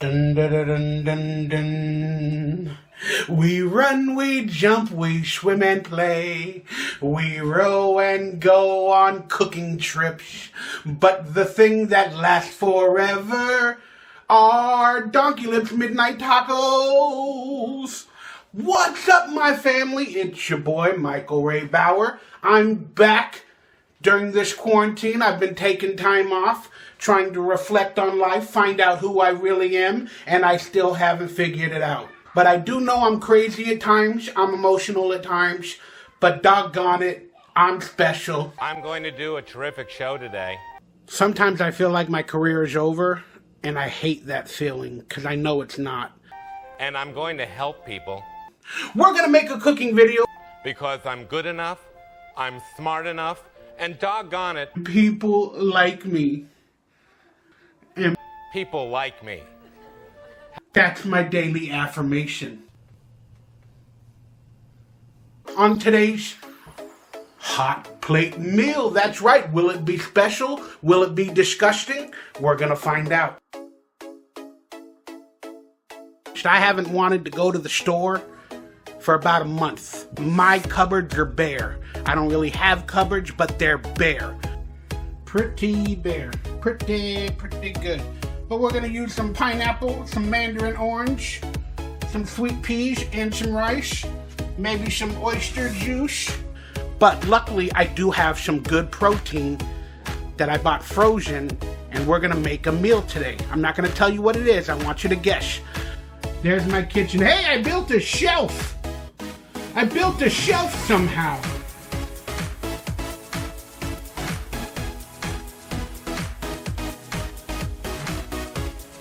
Dun, dun, dun, dun, dun. We run, we jump, we swim and play. We row and go on cooking trips. But the thing that lasts forever are DonkeyLips midnight tacos. What's up, my family? It's your boy, Michael Ray Bauer. I'm back. During this quarantine, I've been taking time off, trying to reflect on life, find out who I really am, and I still haven't figured it out. But I do know I'm crazy at times, I'm emotional at times, but doggone it, I'm special. I'm going to do a terrific show today. Sometimes I feel like my career is over, and I hate that feeling, because I know it's not. And I'm going to help people. We're going to make a cooking video. Because I'm good enough, I'm smart enough, and doggone it, People like me. And people like me. that's my daily affirmation. On today's hot plate meal, that's right. Will it be special? Will it be disgusting? We're gonna find out. I haven't wanted to go to the store for about a month. My cupboards are bare. I don't really have cupboards, but they're bare. Pretty bare. Pretty good. But we're gonna use some pineapple, some mandarin orange, some sweet peas, and some rice. Maybe some oyster juice. But luckily, I do have some good protein that I bought frozen, and we're gonna make a meal today. I'm not gonna tell you what it is. I want you to guess. There's my kitchen. Hey, I built a shelf. I built a shelf somehow.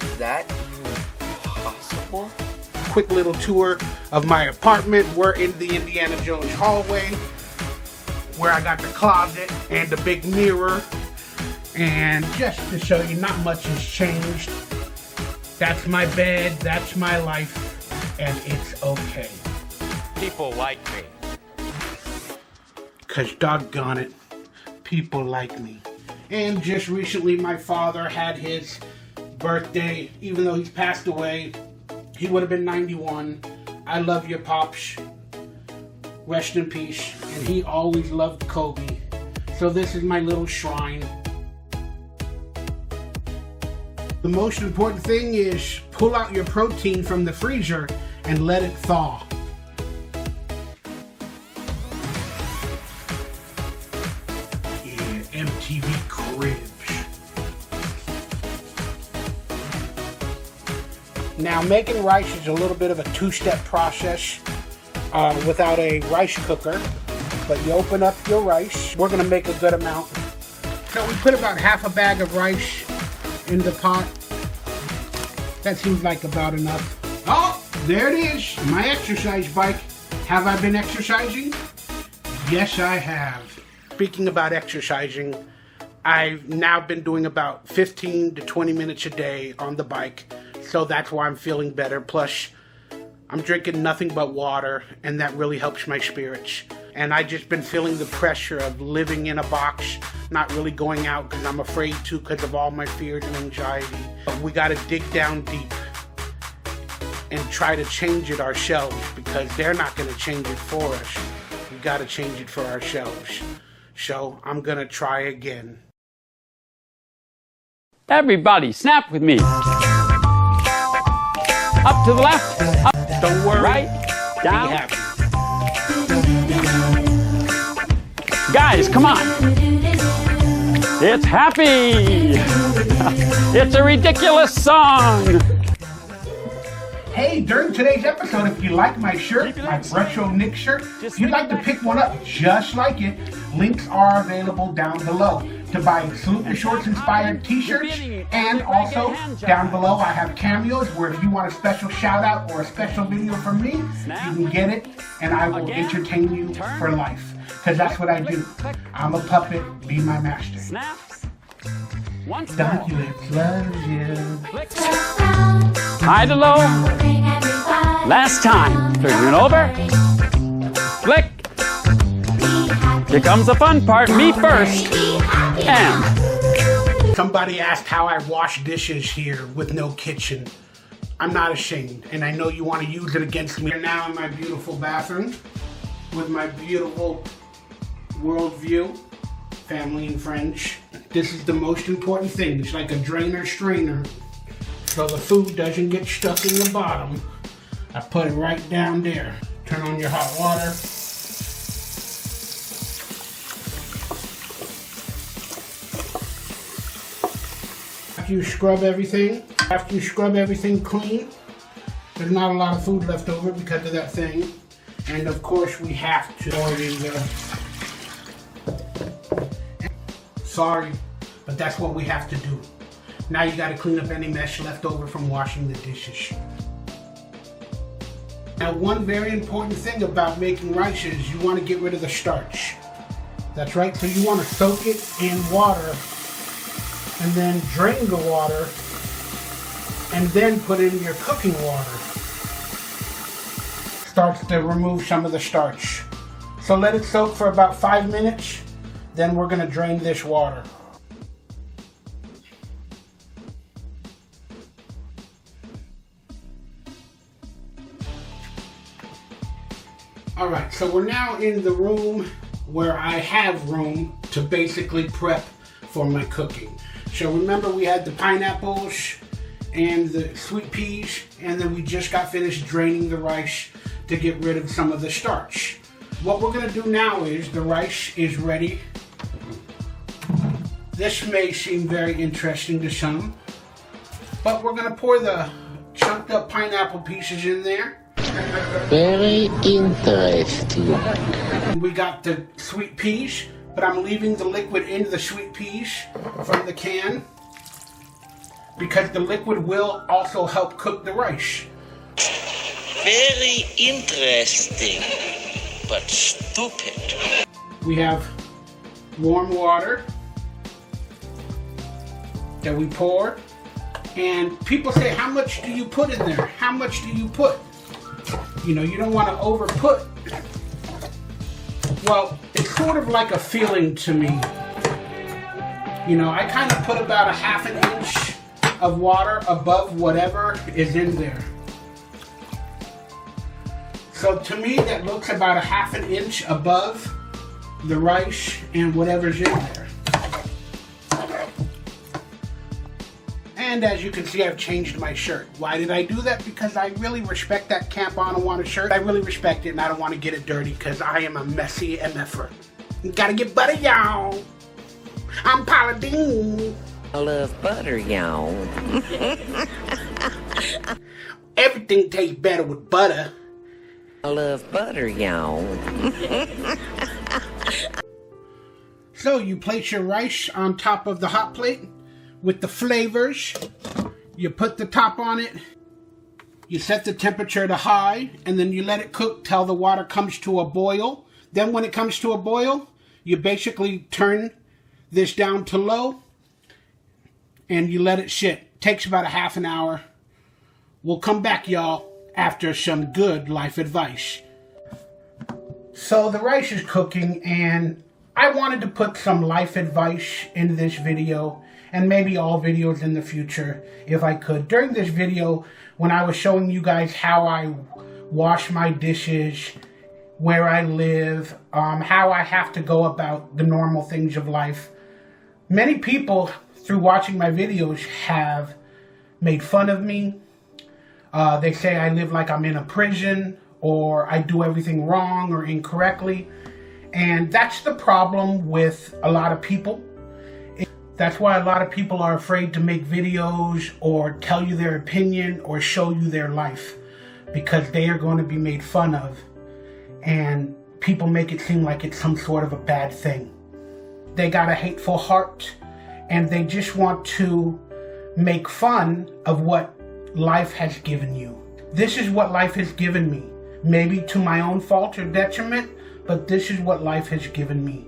Is that possible? Quick little tour of my apartment. We're in the Indiana Jones hallway where I got the closet and the big mirror. And just to show you, not much has changed. That's my bed, that's my life, and it's okay. People like me. 'Cause doggone it, people like me. And just recently my father had his birthday. Even though he's passed away, he would have been 91. I love you, Pops. Rest in peace. And he always loved Kobe. So this is my little shrine. The most important thing is pull out your protein from the freezer and let it thaw. Yeah, MTV Cribs. Now, making rice is a little bit of a two-step process without a rice cooker. But you open up your rice. We're gonna make a good amount. So we put about half a bag of rice in the pot. That seems like about enough. Oh, there it is, my exercise bike. Have I been exercising? Yes, I have. Speaking about exercising, I've now been doing about 15 to 20 minutes a day on the bike. So that's why I'm feeling better. Plus, I'm drinking nothing but water, and that really helps my spirits. And I just been feeling the pressure of living in a box, not really going out because I'm afraid to because of all my fears and anxiety. But we got to dig down deep and try to change it ourselves because they're not going to change it for us. We got to change it for ourselves. So I'm going to try again. Everybody, snap with me. Up to the left, up, Don't worry. right, Be down. happy. Guys, come on. It's happy. It's a ridiculous song. Hey, during today's episode, if you like my shirt, my retro Nick shirt, if you'd like to pick one up just like it, links are available down below to buy Salute the Shorts inspired t-shirts. And also, down below, I have Cameos where if you want a special shout out or a special video from me, you can get it and I will entertain you for life. Because that's what I do. I'm a puppet, be my master. Snaps. Once more. DonkeyLips loves you. Flicks. High to low. Last time. Turn it over. Flick. Here comes the fun part. Me first. And Somebody asked how I wash dishes here with no kitchen. I'm not ashamed, and I know you want to use it against me. Now in my beautiful bathroom with my beautiful world view, family and friends. This is the most important thing. It's like a drainer strainer, so the food doesn't get stuck in the bottom. I put it right down there. Turn on your hot water. After you scrub everything clean, there's not a lot of food left over because of that thing. And of course we have to pour it in there. Sorry, but that's what we have to do. Now you gotta clean up any mess left over from washing the dishes. Now one very important thing about making rice is you wanna get rid of the starch. That's right, so you wanna soak it in water and then drain the water and then put in your cooking water. Starts to remove some of the starch. So let it soak for about 5 minutes, then we're gonna drain this water. Alright, so we're now in the room where I have room to basically prep for my cooking. So remember we had the pineapples and the sweet peas, and then we just got finished draining the rice to get rid of some of the starch. What we're gonna do now is the rice is ready. This may seem very interesting to some, but we're gonna pour the chunked up pineapple pieces in there. Very interesting. We got the sweet peas, but I'm leaving the liquid in the sweet peas from the can because the liquid will also help cook the rice. Very interesting, but stupid. We have warm water that we pour, and people say, how much do you put in there? How much do you put? You know, you don't want to over put. Well, it's sort of like a feeling to me. You know, I kind of put about a ½ inch of water above whatever is in there. So to me, that looks about a ½ inch above the rice and whatever's in there. And as you can see, I've changed my shirt. Why did I do that? Because I really respect that Camp On and Want a shirt. I really respect it, and I don't want to get it dirty because I am a messy MFer. Gotta get butter, y'all. I'm Paula Deen. I love butter, y'all. Everything tastes better with butter. I love butter, y'all. So you place your rice on top of the hot plate with the flavors. You put the top on it. You set the temperature to high, and then you let it cook till the water comes to a boil. Then when it comes to a boil, you basically turn this down to low and you let it sit. Takes about a ½ an hour. We'll come back, y'all, after some good life advice. So the rice is cooking, and I wanted to put some life advice in this video, and maybe all videos in the future if I could. During this video, when I was showing you guys how I wash my dishes, where I live, how I have to go about the normal things of life, many people through watching my videos have made fun of me. They say I live like I'm in a prison, or I do everything wrong or incorrectly. And that's the problem with a lot of people. That's why a lot of people are afraid to make videos or tell you their opinion or show you their life, because they are going to be made fun of, and people make it seem like it's some sort of a bad thing. They got a hateful heart, and they just want to make fun of what life has given you. This is what life has given me. Maybe to my own fault or detriment, but this is what life has given me.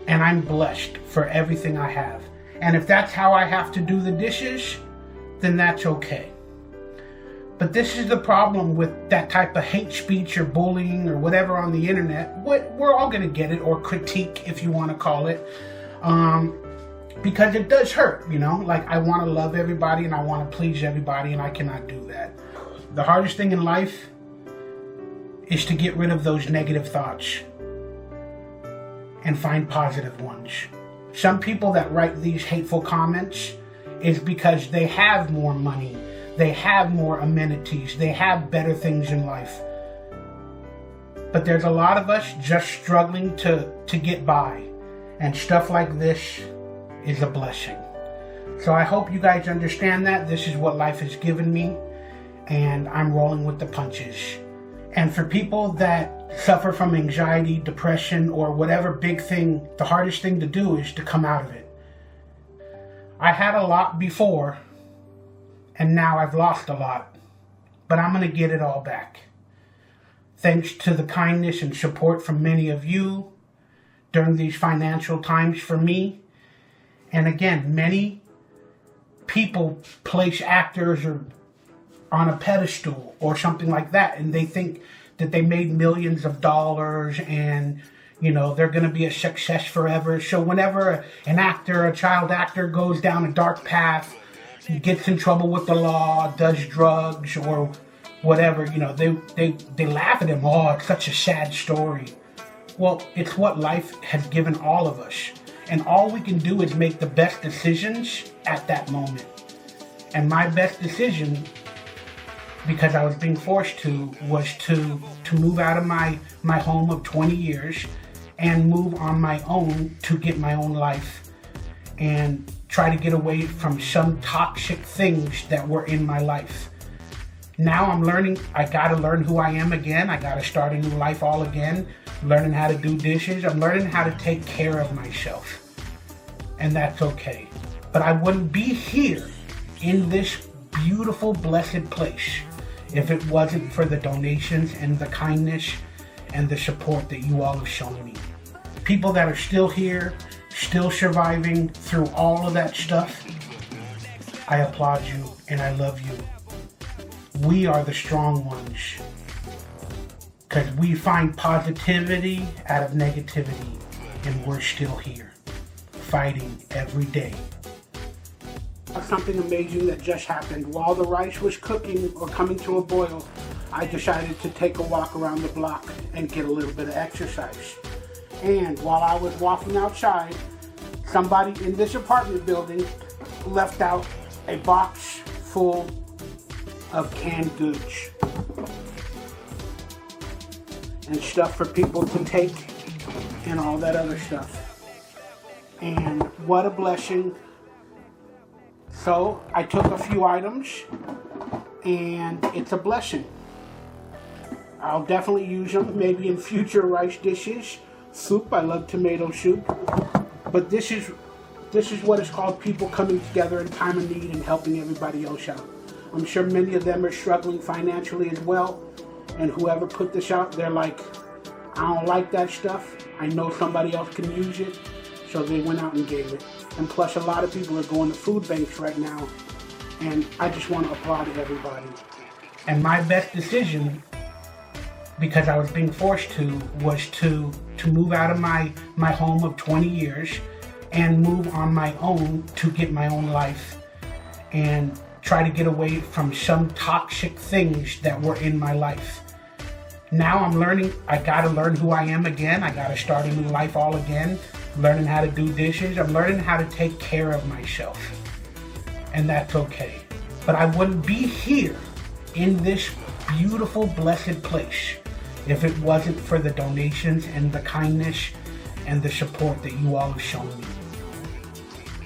And I'm blessed for everything I have. And if that's how I have to do the dishes, then that's okay. But this is the problem with that type of hate speech or bullying or whatever on the internet. We're all going to get it, or critique if you want to call it. because it does hurt, you know? Like, I want to love everybody and I want to please everybody, and I cannot do that. The hardest thing in life is to get rid of those negative thoughts and find positive ones. Some people that write these hateful comments is because they have more money, they have more amenities, they have better things in life. But there's a lot of us just struggling to get by, and stuff like this is a blessing. So I hope you guys understand that this is what life has given me, and I'm rolling with the punches. And for people that suffer from anxiety, depression, or whatever big thing, the hardest thing to do is to come out of it. I had a lot before, and now I've lost a lot, but I'm going to get it all back. Thanks to the kindness and support from many of you during these financial times for me. And again, many people place actors or on a pedestal or something like that, and they think that they made millions of dollars and, you know, they're going to be a success forever. So whenever an actor, a child actor, goes down a dark path, gets in trouble with the law, does drugs or whatever, you know, they laugh at him. Oh, it's such a sad story. Well, it's what life has given all of us, and all we can do is make the best decisions at that moment. And my best decision, because I was being forced to, was to move out of my home of 20 years and move on my own to get my own life and try to get away from some toxic things that were in my life. Now I'm learning, I gotta learn who I am again. I gotta start a new life all again, learning how to do dishes. I'm learning how to take care of myself, and that's okay. But I wouldn't be here in this beautiful, blessed place if it wasn't for the donations and the kindness and the support that you all have shown me. People that are still here, still surviving through all of that stuff, I applaud you and I love you. We are the strong ones, because we find positivity out of negativity, and we're still here, fighting every day. Something amazing that just happened. While the rice was cooking or coming to a boil, I decided to take a walk around the block and get a little bit of exercise. And while I was walking outside, somebody in this apartment building left out a box full of canned goods and stuff for people to take and all that other stuff. And what a blessing. So I took a few items, and it's a blessing. I'll definitely use them maybe in future rice dishes. Soup, I love tomato soup. But this is what is called people coming together in time of need and helping everybody else out. I'm sure many of them are struggling financially as well, and whoever put this out, they're like, I don't like that stuff. I know somebody else can use it, so they went out and gave it. And plus, a lot of people are going to food banks right now, and I just want to applaud everybody. And my best decision, because I was being forced to, was to move out of my home of 20 years and move on my own to get my own life and try to get away from some toxic things that were in my life. Now I'm learning, I gotta learn who I am again. I gotta start a new life all again, learning how to do dishes. I'm learning how to take care of myself, and that's okay. But I wouldn't be here in this beautiful, blessed place if it wasn't for the donations and the kindness and the support that you all have shown me.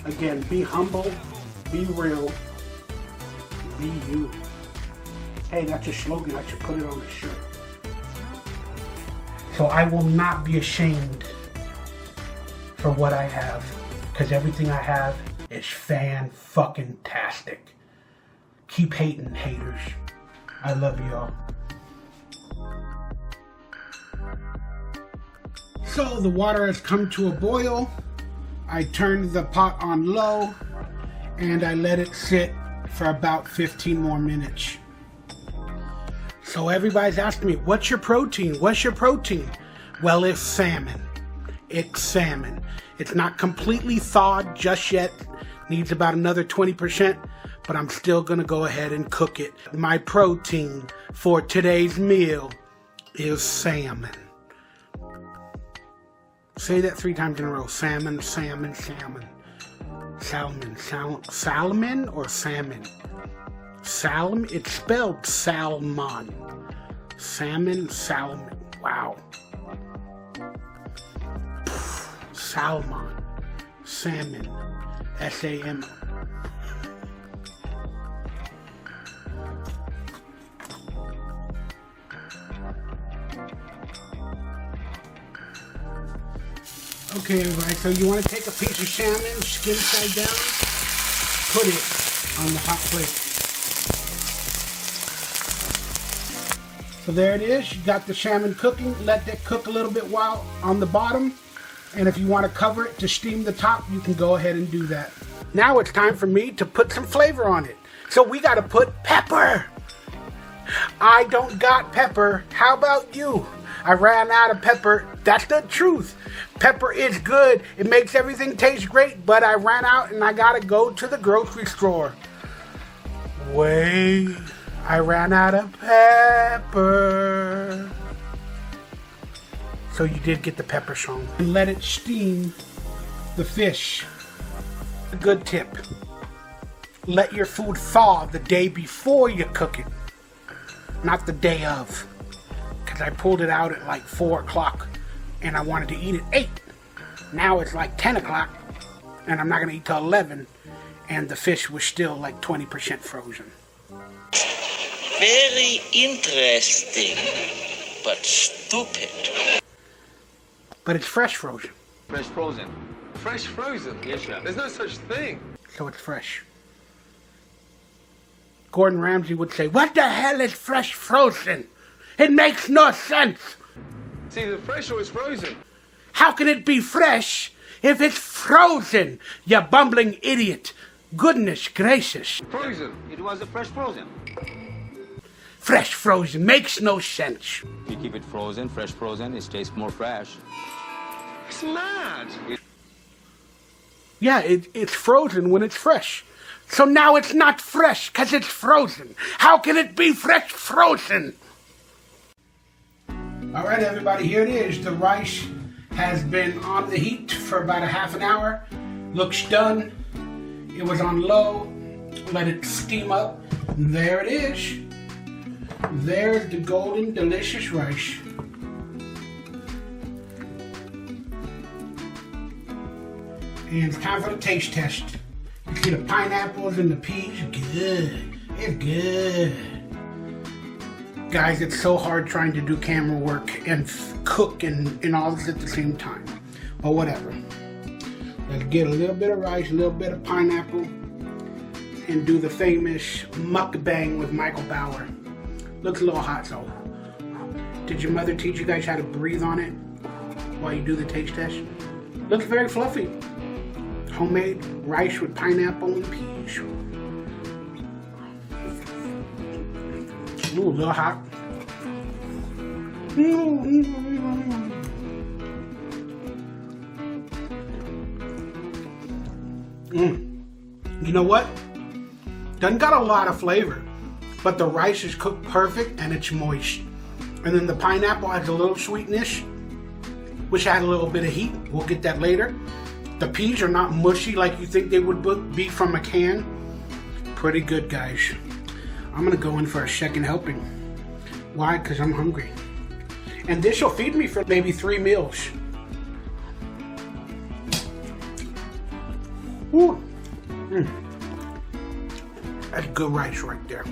Again, be humble, be real, be you. Hey, that's a slogan. I should put it on a shirt. So I will not be ashamed for what I have, because everything I have is fan-fucking-tastic. Keep hating, haters. I love y'all. So the water has come to a boil. I turned the pot on low and I let it sit for about 15 more minutes. So everybody's asking me, what's your protein? What's your protein? Well, it's salmon. it's salmon. It's not completely thawed just yet. Needs about another 20%, but I'm still gonna go ahead and cook it. My protein for today's meal is salmon. Say that 3 times in a row. Salmon, salmon, salmon. Salmon, salmon or salmon? Salmon, it's spelled salmon. Salmon, salmon. Wow. Salmon. Salmon. S-A-M. Okay, everybody, so you want to take a piece of salmon, skin side down, put it on the hot plate. So there it is. You got the salmon cooking. Let that cook a little bit while on the bottom. And if you want to cover it to steam the top, you can go ahead and do that. Now it's time for me to put some flavor on it. So we got to put pepper. I don't got pepper. How about you? I ran out of pepper. That's the truth. Pepper is good. It makes everything taste great, but I ran out and I gotta go to the grocery store. Wait, I ran out of pepper. So you did get the pepper song. And let it steam the fish. A good tip. Let your food thaw the day before you cook it, not the day of. Because I pulled it out at like 4 o'clock and I wanted to eat at 8. Now it's like 10 o'clock and I'm not going to eat till 11 and the fish was still like 20% frozen. Very interesting, but stupid. But it's fresh frozen. Fresh frozen. Fresh frozen? Yes, chef. There's no such thing. So it's fresh. Gordon Ramsay would say, "What the hell is fresh frozen? It makes no sense." It's either fresh or it's frozen. How can it be fresh if it's frozen, you bumbling idiot? Goodness gracious. Frozen. It was a fresh frozen. Fresh frozen makes no sense. If you keep it frozen, fresh frozen, it tastes more fresh. It's mad. Yeah, it's frozen when it's fresh. So now it's not fresh because it's frozen. How can it be fresh frozen? All right, everybody, here it is. The rice has been on the heat for about a half an hour. Looks done. It was on low. Let it steam up. And there it is. There's the golden, delicious rice. And it's time for the taste test. You see the pineapples and the peas? Good. It's good. Guys, it's so hard trying to do camera work and cook and all this at the same time. But whatever. Let's get a little bit of rice, a little bit of pineapple, and do the famous mukbang with Michael Bauer. Looks a little hot, so. Did your mother teach you guys how to breathe on it while you do the taste test? Looks very fluffy. Homemade rice with pineapple and peas. Ooh, a little hot. You know what? Doesn't got a lot of flavor, but the rice is cooked perfect and it's moist. And then the pineapple has a little sweetness, which had a little bit of heat. We'll get that later. The peas are not mushy like you think they would be from a can. Pretty good, guys. I'm gonna go in for a second helping. Why? Because I'm hungry. And this will feed me for maybe 3 meals. Ooh. That's good rice right there.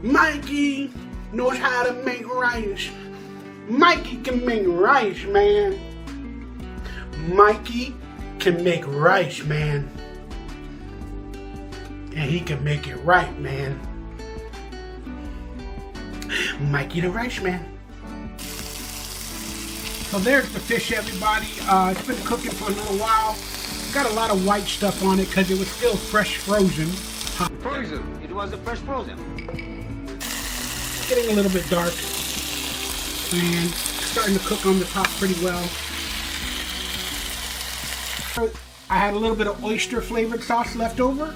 Mikey knows how to make rice. Mikey can make rice, man. Mikey can make rice, man. And he can make it right, man. Mikey the Rice Man. So there's the fish, everybody. It's been cooking for a little while. Got a lot of white stuff on it because it was still fresh frozen. Frozen. It was a fresh frozen. Getting a little bit dark. And starting to cook on the top pretty well. I had a little bit of oyster flavored sauce left over.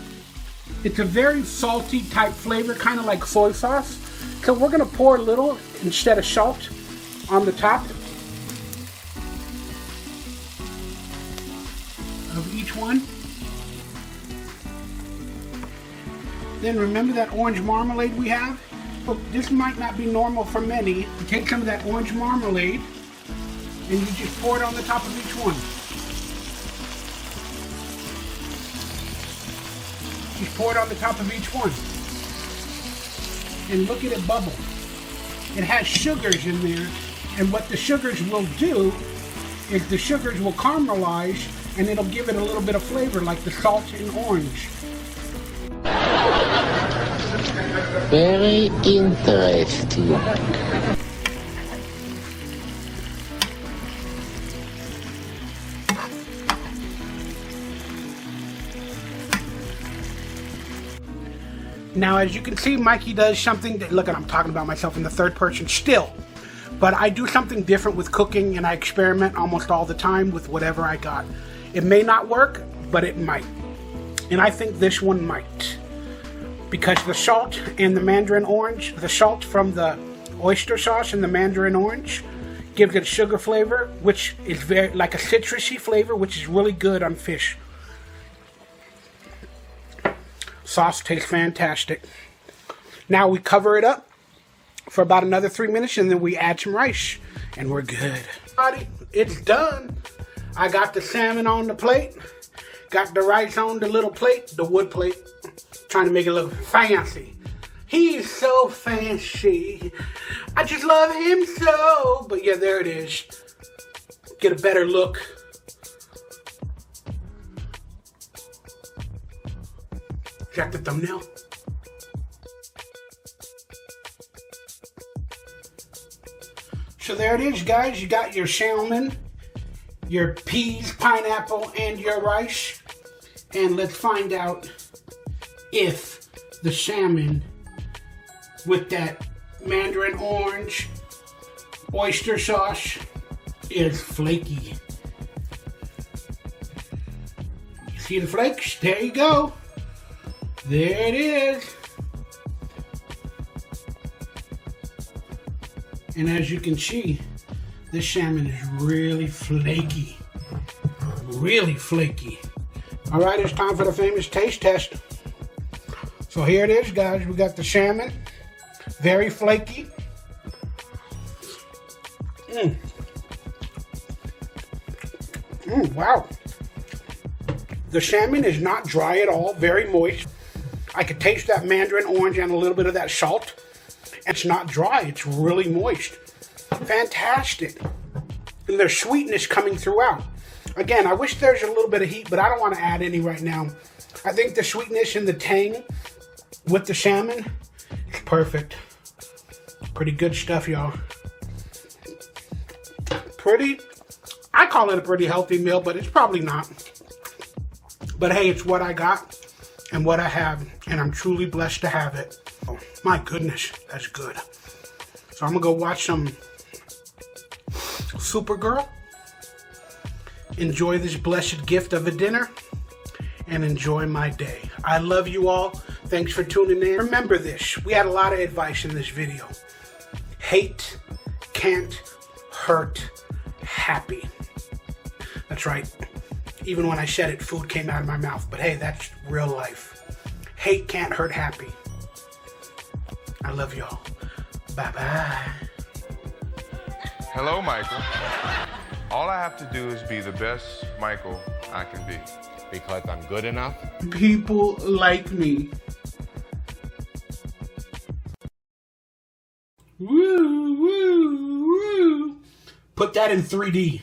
It's a very salty type flavor, kind of like soy sauce. So we're gonna pour a little instead of salt on the top of each one. Then remember that orange marmalade we have? Well, this might not be normal for many. You take some of that orange marmalade and you just pour it on the top of each one. Just pour it on the top of each one. And look at it bubble. It has sugars in there, and what the sugars will do is the sugars will caramelize and it'll give it a little bit of flavor like the salt and orange. Very interesting. Now, as you can see, Mikey does something that, look, I'm talking about myself in the third person still, but I do something different with cooking, and I experiment almost all the time with whatever I got. It may not work, but it might. And I think this one might. Because the salt and the mandarin orange, the salt from the oyster sauce and the mandarin orange gives it a sugar flavor, which is very like a citrusy flavor, which is really good on fish. Sauce tastes fantastic. Now we cover it up for about another 3 minutes, and then we add some rice, and we're good. It's done. I got the salmon on the plate, got the rice on the little plate, the wood plate, trying to make it look fancy. He's so fancy. I just love him so. But yeah, there it is. Get a better look. Is that the thumbnail? So there it is, guys. You got your salmon, your peas, pineapple, and your rice. And let's find out if the salmon with that mandarin orange oyster sauce is flaky. See the flakes? There you go. There it is. And as you can see, this salmon is really flaky. Really flaky. All right, it's time for the famous taste test. So here it is, guys. We got the salmon. Very flaky. Wow. The salmon is not dry at all. Very moist. I could taste that mandarin orange and a little bit of that salt. It's not dry. It's really moist. Fantastic. And there's sweetness coming throughout. Again, I wish there's a little bit of heat, but I don't want to add any right now. I think the sweetness and the tang with the salmon is perfect. Pretty good stuff, y'all. I call it a pretty healthy meal, but it's probably not. But hey, it's what I got and what I have, and I'm truly blessed to have it. Oh, my goodness, that's good. So I'm gonna go watch some Supergirl, enjoy this blessed gift of a dinner, and enjoy my day. I love you all. Thanks for tuning in. Remember this, we had a lot of advice in this video. Hate can't hurt happy. That's right. Even when I said it, food came out of my mouth. But hey, that's real life. Hate can't hurt happy. I love y'all. Bye-bye. Hello, Michael. All I have to do is be the best Michael I can be. Because I'm good enough. People like me. Woo, woo, woo. Put that in 3D.